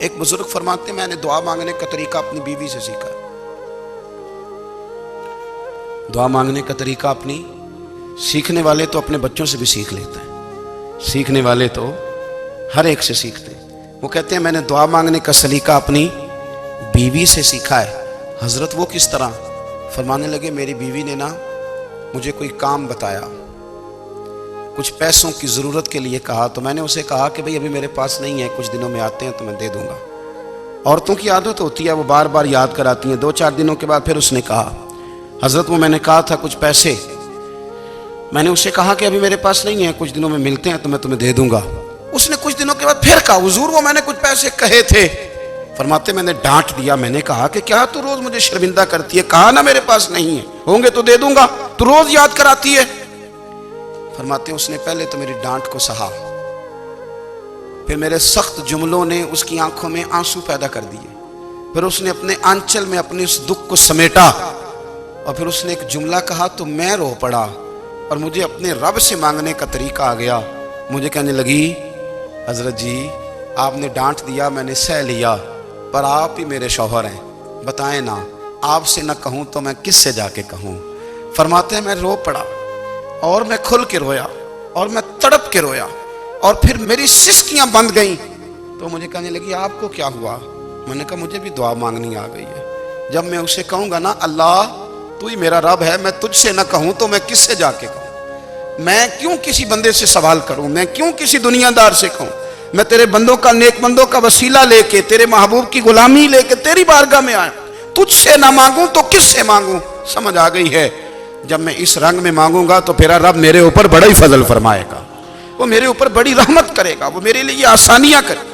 ایک بزرگ فرماتے ہیں میں نے دعا مانگنے کا طریقہ اپنی بیوی سے سیکھا۔ دعا مانگنے کا طریقہ اپنی سیکھنے والے تو اپنے بچوں سے بھی سیکھ لیتے ہیں، سیکھنے والے تو ہر ایک سے سیکھتے ہیں۔ وہ کہتے ہیں میں نے دعا مانگنے کا سلیقہ اپنی بیوی سے سیکھا ہے۔ حضرت وہ کس طرح؟ فرمانے لگے میری بیوی نے نا مجھے کوئی کام بتایا، کچھ پیسوں کی ضرورت کے لیے کہا، تو میں نے اسے کہا کہ بھئی ابھی میرے پاس نہیں ہے، کچھ دنوں میں آتے ہیں تو میں دے دوں گا۔ عورتوں کی عادت ہوتی ہے وہ بار بار یاد کراتی ہیں، 2-4 دنوں کے بعد پھر اس نے کہا حضرت وہ میں نے کہا تھا کچھ پیسے، میں نے اسے کہا کہ ابھی میرے پاس نہیں ہے، کچھ دنوں میں ملتے ہیں تو میں تمہیں دے دوں گا۔ اس نے کچھ دنوں کے بعد پھر کہا حضور وہ میں نے کچھ پیسے کہے تھے۔ فرماتے میں نے ڈانٹ دیا، میں نے کہا کہ کیا تو روز مجھے شرمندہ کرتی ہے، کہا نا میرے پاس نہیں ہے، ہوں گے تو دے دوں گا، تو روز یاد کراتی ہے۔ فرماتے ہیں اس نے پہلے تو میری ڈانٹ کو سہا، پھر میرے سخت جملوں نے اس کی آنکھوں میں آنسو پیدا کر دیے، پھر اس نے اپنے آنچل میں اپنے اس دکھ کو سمیٹا، اور پھر اس نے ایک جملہ کہا تو میں رو پڑا، اور مجھے اپنے رب سے مانگنے کا طریقہ آ گیا۔ مجھے کہنے لگی حضرت جی آپ نے ڈانٹ دیا، میں نے سہ لیا، پر آپ ہی میرے شوہر ہیں، بتائیں نا آپ سے نہ کہوں تو میں کس سے جا کے کہوں۔ فرماتے ہیں میں رو پڑا اور میں کھل کے رویا اور میں تڑپ کے رویا، اور پھر میری سسکیاں بند گئیں۔ تو مجھے کہنے لگی آپ کو کیا ہوا؟ میں نے کہا مجھے بھی دعا مانگنی آ گئی ہے، جب میں اسے کہوں گا نا اللہ تو ہی میرا رب ہے، میں تجھ سے نہ کہوں تو میں کس سے جا کے کہوں؟ میں کیوں کسی بندے سے سوال کروں؟ میں کیوں کسی دنیا دار سے کہوں؟ میں تیرے بندوں کا، نیک بندوں کا وسیلہ لے کے، تیرے محبوب کی غلامی لے کے تیری بارگاہ میں آیا، تجھ سے نہ مانگوں تو کس سے مانگوں؟ سمجھ آ گئی ہے جب میں اس رنگ میں مانگوں گا تو پھر رب میرے اوپر بڑا ہی فضل فرمائے گا، وہ میرے اوپر بڑی رحمت کرے گا، وہ میرے لیے آسانیاں کرے گا۔